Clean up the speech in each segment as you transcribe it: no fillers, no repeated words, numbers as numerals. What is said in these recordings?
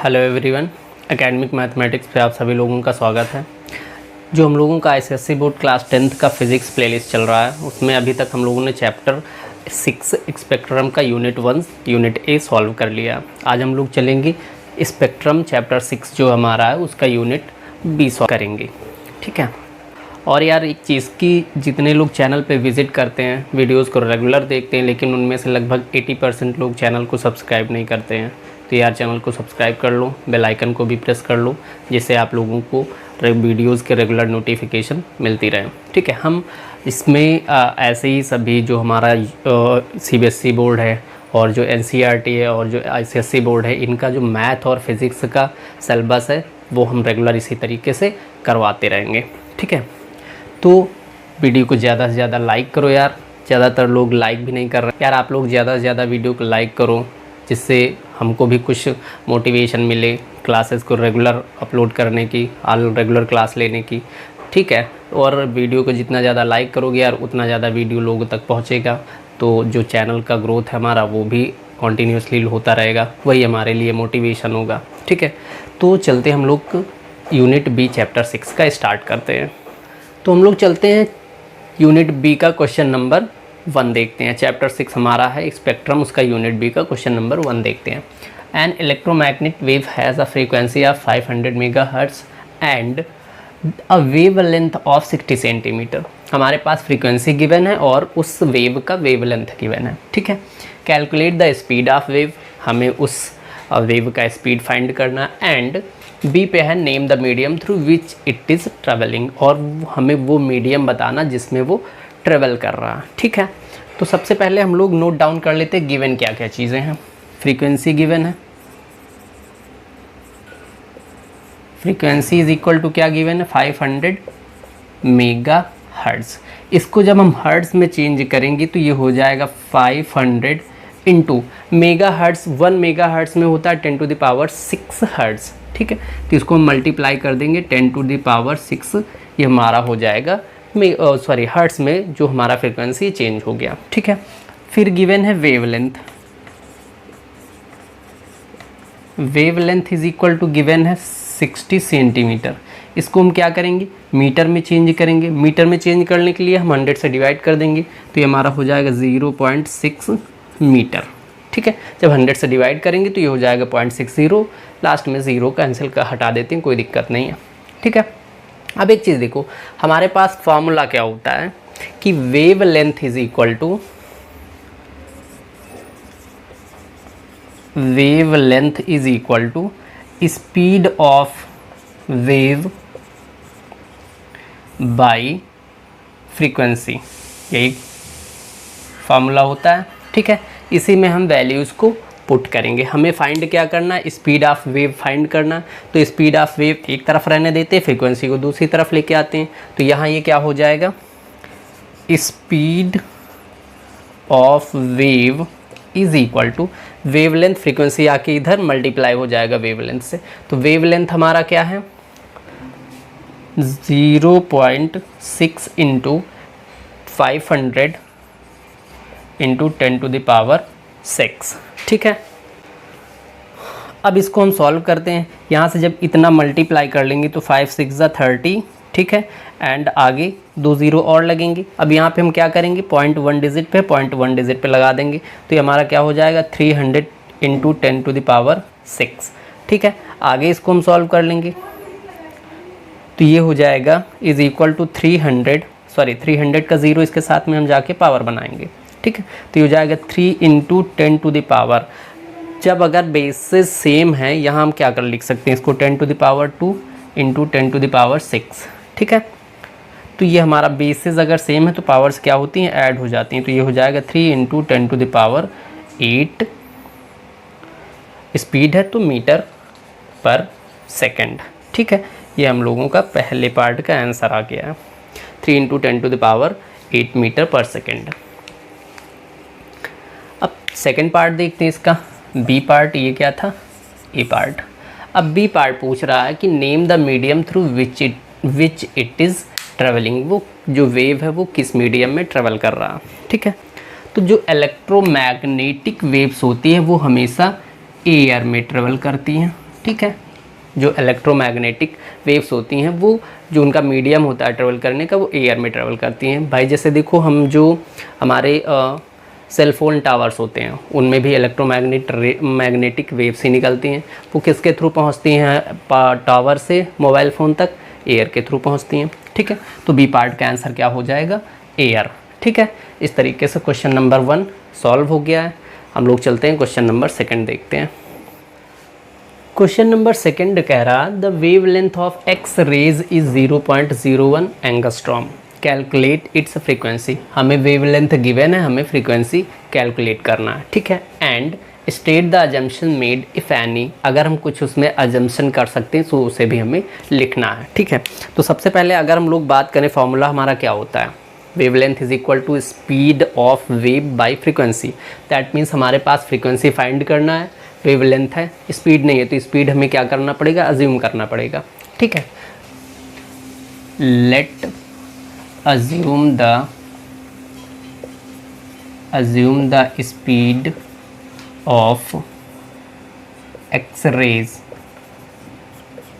Hello everyone, academic mathematics पे आप सभी लोगों का स्वागत है। जो हम लोगों का आईसीएसई बोर्ड क्लास 10th का फिज़िक्स प्लेलिस्ट चल रहा है, उसमें अभी तक हम लोगों ने चैप्टर 6 स्पेक्ट्रम का यूनिट 1 यूनिट ए सॉल्व कर लिया। आज हम लोग चलेंगे स्पेक्ट्रम चैप्टर 6 जो हमारा है उसका यूनिट बी सॉल्व करेंगे, ठीक है। और यार एक चीज़ की, जितने लोग चैनल पे विज़िट करते हैं, वीडियोस को रेगुलर देखते हैं, लेकिन उनमें से लगभग 80% लोग चैनल को सब्सक्राइब नहीं करते हैं। तो यार चैनल को सब्सक्राइब कर लो, बेल आइकन को भी प्रेस कर लो, जिससे आप लोगों को वीडियोस के रेगुलर नोटिफिकेशन मिलती रहे, ठीक है। हम इसमें ऐसे ही सभी जो हमारा सीबीएसई बोर्ड है और जो एनसीईआरटी है और जो आईसीएसई बोर्ड है, इनका जो मैथ और फिज़िक्स का सिलेबस है वो हम रेगुलर इसी तरीके से करवाते रहेंगे, ठीक है। तो वीडियो को ज़्यादा से ज़्यादा लाइक करो यार, ज़्यादातर लोग लाइक भी नहीं कर रहे यार। आप लोग ज़्यादा से ज़्यादा वीडियो को लाइक करो, जिससे हमको भी कुछ मोटिवेशन मिले क्लासेस को रेगुलर अपलोड करने की, रेगुलर क्लास लेने की, ठीक है। और वीडियो को जितना ज़्यादा लाइक करोगे यार, उतना ज़्यादा वीडियो लोगों तक पहुँचेगा, तो जो चैनल का ग्रोथ है हमारा वो भी कॉन्टीन्यूसली होता रहेगा, वही हमारे लिए मोटिवेशन होगा, ठीक है। तो चलते हम लोग यूनिट बी चैप्टर 6 का स्टार्ट करते हैं। तो हम लोग चलते हैं यूनिट बी का क्वेश्चन नंबर 1 देखते हैं। चैप्टर 6 हमारा है स्पेक्ट्रम, उसका यूनिट बी का क्वेश्चन नंबर 1 देखते हैं। An electromagnetic wave has a frequency of 500 megahertz and a wave length of 60 centimetre. हमारे पास फ्रीक्वेंसी गिवन है और उस वेव का वेव लेंथ गिवन है, ठीक है। Calculate the speed of wave, हमें उस वेव का स्पीड फाइंड करना। एंड बी पे है name the medium through which it is travelling, और हमें वो मीडियम बताना जिसमें वो ट्रेवल कर रहा है, ठीक है। तो सबसे पहले हम लोग नोट डाउन कर लेते हैं गिवन क्या क्या चीज़ें हैं। फ्रीक्वेंसी गिवन है, फ्रीक्वेंसी इज इक्वल टू क्या गिवन है, 500 मेगा हर्ट्ज़। इसको जब हम हर्ट्ज़ में चेंज करेंगे तो ये हो जाएगा 500 into mega hertz. 1 mega hertz में होता है 10⁻6 हर्ट्ज़, ठीक है। तो इसको हम मल्टीप्लाई कर देंगे 10⁻6, ये हमारा हो जाएगा हर्ट्ज़ में जो हमारा फ्रीक्वेंसी चेंज हो गया, ठीक है। फिर गिवन है wavelength, wavelength is equal to given है 60 सेंटीमीटर। इसको हम क्या करेंगे, मीटर में चेंज करेंगे। मीटर में चेंज करने के लिए हम 100 से डिवाइड कर देंगे, तो ये हमारा हो जाएगा 0.6 मीटर, ठीक है। जब 100 से डिवाइड करेंगे तो ये हो जाएगा 0.60, लास्ट में 0 कैंसिल का हटा देते हैं, कोई दिक्कत नहीं है, ठीक है। अब एक चीज़ देखो, हमारे पास फॉर्मूला क्या होता है कि wavelength is equal to speed of wave by frequency, यही फॉर्मूला होता है, ठीक है। इसी में हम वैल्यूज़ को पुट करेंगे। हमें फाइंड क्या करना है, स्पीड ऑफ वेव फाइंड करना। तो स्पीड ऑफ वेव एक तरफ रहने देते हैं, फ्रीक्वेंसी को दूसरी तरफ लेके आते हैं। तो यहाँ ये क्या हो जाएगा, speed of wave is equal to wavelength, frequency आके इधर मल्टीप्लाई हो जाएगा वेवलेंथ से। तो वेवलेंथ हमारा क्या है, 0.6 इंटू 500 इंटू 10⁻6, ठीक है। अब इसको हम सॉल्व करते हैं। यहाँ से जब इतना मल्टीप्लाई कर लेंगे तो 5 6 30, ठीक है। एंड आगे 2 0 और लगेंगे। अब यहाँ पे हम क्या करेंगे, 0.1 डिजिट पे 0.1 डिजिट पे लगा देंगे, तो ये हमारा क्या हो जाएगा 300 इंटू 10⁻6, ठीक है। आगे इसको हम सॉल्व कर लेंगे तो ये हो जाएगा इज इक्वल टू 300 का 0 इसके साथ में हम जाके पावर बनाएंगे, ठीक है। तो ये हो जाएगा 3 इंटू 10⁻। जब अगर बेसिस सेम है, यहाँ हम क्या कर लिख सकते हैं इसको 10⁻2 इंटू 10⁻6, ठीक है। तो ये हमारा बेसिस अगर सेम है तो पावर्स क्या होती हैं, ऐड हो जाती हैं। तो ये हो जाएगा 3 इंटू 10⁸। स्पीड है तो मीटर पर सेकेंड, ठीक है। ये हम लोगों का पहले पार्ट का आंसर आ गया है, 3 इंटू 10⁸ मीटर पर सेकेंड। अब सेकेंड पार्ट देखते हैं इसका, बी पार्ट। ये क्या था, ए पार्ट। अब बी पार्ट पूछ रहा है कि name the medium through which it is travelling, वो जो वेव है वो किस मीडियम में ट्रेवल कर रहा है, ठीक है। तो जो इलेक्ट्रोमैग्नेटिक वेव्स होती हैं वो हमेशा एयर में ट्रेवल करती हैं, ठीक है। जो इलेक्ट्रोमैग्नेटिक वेव्स होती हैं वो जो उनका मीडियम होता है ट्रेवल करने का वो एयर में ट्रेवल करती हैं। भाई जैसे देखो हम जो हमारे सेल फोन टावर्स होते हैं उनमें भी मैग्नेटिक वेव्स ही निकलती हैं। वो किसके थ्रू पहुंचती हैं टावर से मोबाइल फ़ोन तक? एयर के थ्रू पहुंचती हैं, ठीक है। तो बी पार्ट का आंसर क्या हो जाएगा? एयर, ठीक है। इस तरीके से क्वेश्चन नंबर 1 सॉल्व हो गया है। हम लोग चलते हैं क्वेश्चन नंबर 2 देखते हैं। क्वेश्चन नंबर 2 कह रहा the wavelength of X rays is 0.01 angstrom, calculate its frequency. हमें वेव लेंथ गिवन है, हमें फ्रीक्वेंसी कैलकुलेट करना है, ठीक है। And state the assumption made if any, अगर हम कुछ उसमें अजम्पशन कर सकते हैं तो उसे भी हमें लिखना है, ठीक है। तो सबसे पहले अगर हम लोग बात करें फॉर्मूला हमारा क्या होता है, wavelength is equal to speed of wave by frequency. That means हमारे पास फ्रीक्वेंसी फाइंड करना है, वेव लेंथ है, स्पीड नहीं है, तो स्पीड हमें क्या करना पड़ेगा? अज्यूम करना पड़ेगा, ठीक है। Let assume the speed of x-rays,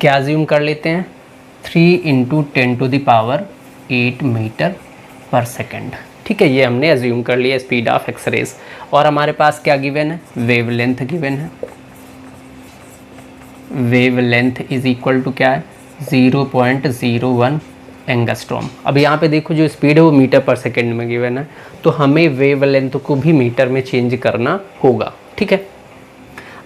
क्या assume कर लेते हैं? 3 × 10⁸ मीटर पर सेकेंड, ठीक है। ये हमने assume कर लिया स्पीड ऑफ एक्सरेज। और हमारे पास क्या गिवन है? वेव लेंथ गिवन है। Wavelength is equal to क्या है? 0.01 एंगस्ट्रॉम। अब यहाँ पे देखो जो स्पीड है वो मीटर पर सेकेंड में गिवन है, तो हमें वेव लेंथ को भी मीटर में चेंज करना होगा, ठीक है।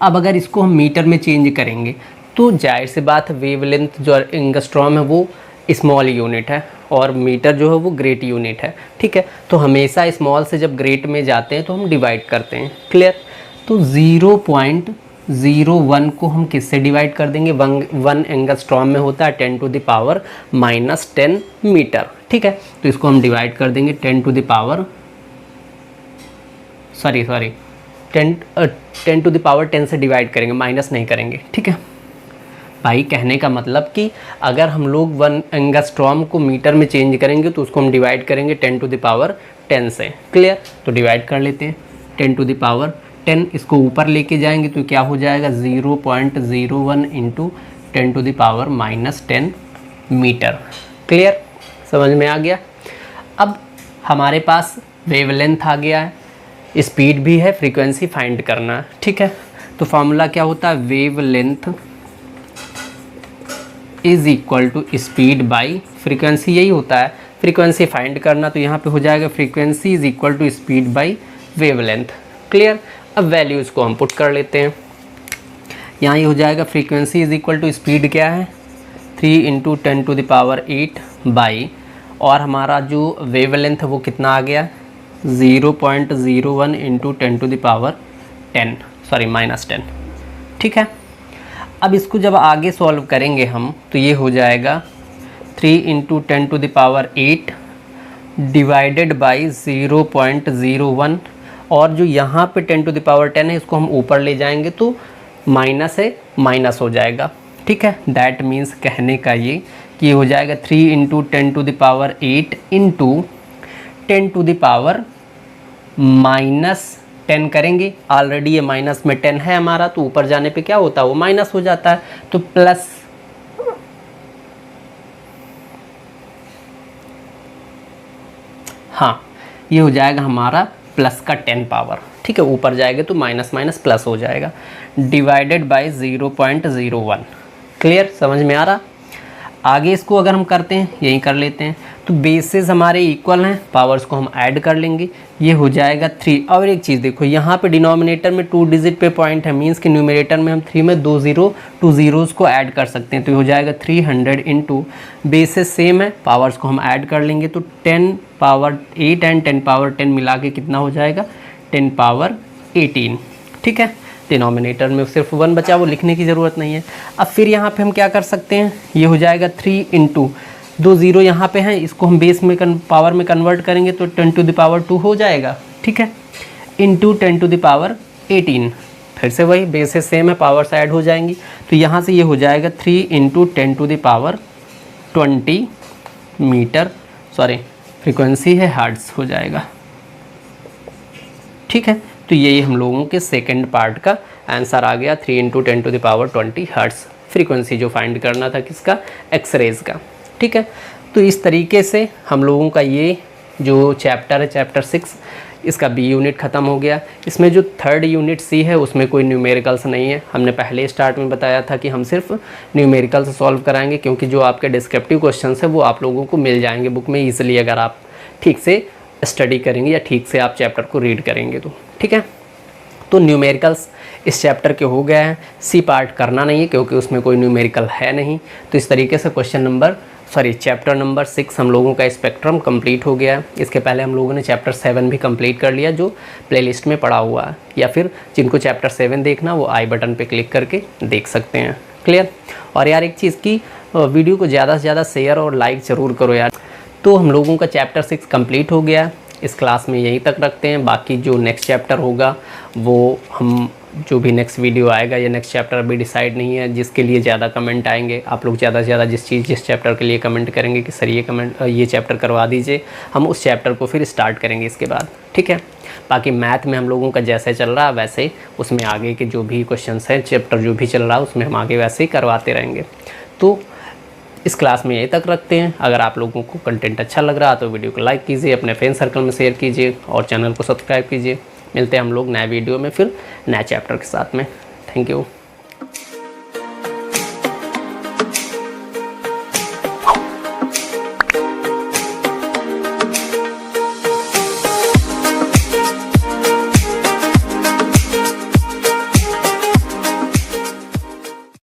अब अगर इसको हम मीटर में चेंज करेंगे तो जाहिर सी बात वेव लेंथ जो एंगस्ट्रॉम है वो स्मॉल यूनिट है और मीटर जो है वो ग्रेट यूनिट है, ठीक है। तो हमेशा स्मॉल से जब ग्रेट में जाते हैं तो हम डिवाइड करते हैं, क्लियर। तो 0.01 को हम किससे डिवाइड कर देंगे? 1 एंगस्ट्रॉम में होता है 10⁻⁻10 मीटर, ठीक है। तो इसको हम डिवाइड कर देंगे 10⁻10 से डिवाइड करेंगे, माइनस नहीं करेंगे, ठीक है। भाई कहने का मतलब कि अगर हम लोग 1 एंगस्ट्रॉम को मीटर में चेंज करेंगे तो उसको हम डिवाइड करेंगे 10⁻10 से, क्लियर। तो डिवाइड कर लेते हैं 10⁻10, इसको ऊपर लेके जाएंगे तो क्या हो जाएगा? 0.01 × 10⁻−10 मीटर, क्लियर, समझ में आ गया। अब हमारे पास वेवलेंथ आ गया है, स्पीड भी है, फ्रीक्वेंसी फाइंड करना है, ठीक है। तो फॉर्मूला क्या होता है? Wavelength is equal to speed by frequency, यही होता है फ्रीक्वेंसी फाइंड करना। तो यहाँ पे हो जाएगा frequency is equal to speed by wavelength, clear. अब वैल्यूज़ को हम पुट कर लेते हैं। यहाँ ये हो जाएगा frequency is equal to speed क्या है? 3 × 10⁸ बाई, और हमारा जो वेवलेंथ है वो कितना आ गया? 0.01 × 10⁻10, ठीक है। अब इसको जब आगे सॉल्व करेंगे हम तो ये हो जाएगा 3 × 10⁸ डिवाइडेड बाई 0.01, और जो यहाँ पे 10⁻10 है इसको हम ऊपर ले जाएंगे तो माइनस है, माइनस हो जाएगा, ठीक है। दैट मीन्स कहने का ये कि हो जाएगा 3 × 10⁸ इंटू 10⁻−10 करेंगे। ऑलरेडी ये माइनस में 10 है हमारा, तो ऊपर जाने पे क्या होता है? वो माइनस हो जाता है, तो प्लस हाँ ये हो जाएगा हमारा प्लस का 10 पावर, ठीक है। ऊपर जाएगा तो माइनस माइनस प्लस हो जाएगा, डिवाइडेड बाई 0.01, क्लियर, समझ में आ रहा। आगे इसको अगर हम करते हैं, यही कर लेते हैं, तो बेसेस हमारे इक्वल हैं, पावर्स को हम ऐड कर लेंगे, ये हो जाएगा 3। और एक चीज़ देखो, यहाँ पे डिनोमिनेटर में 2 डिजिट पे पॉइंट है, मीन्स कि न्यूमरेटर में हम 3 में 2 zeros को ऐड कर सकते हैं, तो ये हो जाएगा 300 इंटू बेसेस सेम है, पावर्स को हम ऐड कर लेंगे तो 10⁻8 एंड 10⁻10 मिला के कितना हो जाएगा? 10⁻18, ठीक है। डिनोमिनेटर में सिर्फ 1 बचा, वो लिखने की ज़रूरत नहीं है। अब फिर यहाँ पे हम क्या कर सकते हैं? ये हो जाएगा 3 इंटू 2 0 यहाँ पे हैं, इसको हम बेस में पावर में कन्वर्ट करेंगे तो 10⁻2 हो जाएगा, ठीक है, इंटू 10⁻18। फिर से वही बेस सेम है, पावर्स ऐड हो जाएंगी, तो यहाँ से ये हो जाएगा 3 × 10⁻20 मीटर, सॉरी फ्रीक्वेंसी है हर्ट्ज़ हो जाएगा, ठीक है। तो यही हम लोगों के सेकंड पार्ट का आंसर आ गया, 3 × 10⁻20 हर्ट्ज़ फ्रीक्वेंसी जो फाइंड करना था किसका, एक्सरेज का। ठीक है, तो इस तरीके से हम लोगों का ये जो चैप्टर है, चैप्टर 6, इसका बी यूनिट ख़त्म हो गया। इसमें जो थर्ड यूनिट सी है उसमें कोई न्यूमेरिकल्स नहीं है। हमने पहले स्टार्ट में बताया था कि हम सिर्फ न्यूमेरिकल्स सॉल्व कराएंगे, क्योंकि जो आपके डिस्क्रिप्टिव क्वेश्चंस है वो आप लोगों को मिल जाएंगे बुक में ईजिली, अगर आप ठीक से स्टडी करेंगे या ठीक से आप चैप्टर को रीड करेंगे तो। ठीक है, तो न्यूमेरिकल्स इस चैप्टर के हो गए हैं। सी पार्ट करना नहीं है क्योंकि उसमें कोई न्यूमेरिकल है नहीं। तो इस तरीके से चैप्टर नंबर 6 हम लोगों का स्पेक्ट्रम कंप्लीट हो गया है। इसके पहले हम लोगों ने चैप्टर 7 भी कंप्लीट कर लिया जो प्लेलिस्ट में पड़ा हुआ है, या फिर जिनको चैप्टर 7 देखना वो आई बटन पे क्लिक करके देख सकते हैं। क्लियर। और यार एक चीज़ की, वीडियो को ज़्यादा से ज़्यादा शेयर और लाइक ज़रूर करो यार। तो हम लोगों का चैप्टर 6 कंप्लीट हो गया। इस क्लास में यहीं तक रखते हैं। बाकी जो नेक्स्ट चैप्टर होगा वो हम जो भी नेक्स्ट वीडियो आएगा या नेक्स्ट चैप्टर अभी डिसाइड नहीं है, जिसके लिए ज़्यादा कमेंट आएंगे, आप लोग ज़्यादा से ज़्यादा जिस चैप्टर के लिए कमेंट करेंगे कि सर ये चैप्टर करवा दीजिए, हम उस चैप्टर को फिर स्टार्ट करेंगे इसके बाद। ठीक है, बाकी मैथ में हम लोगों का जैसे चल रहा है वैसे उसमें आगे के जो भी क्वेश्चंस हैं, चैप्टर जो भी चल रहा है उसमें हम आगे वैसे ही करवाते रहेंगे। तो इस क्लास में यहीं तक रखते हैं। अगर आप लोगों को कंटेंट अच्छा लग रहा है तो वीडियो को लाइक कीजिए, अपने फ्रेंड सर्कल में शेयर कीजिए और चैनल को सब्सक्राइब कीजिए। मिलते हैं हम लोग नए वीडियो में फिर नए चैप्टर के साथ में। Thank you.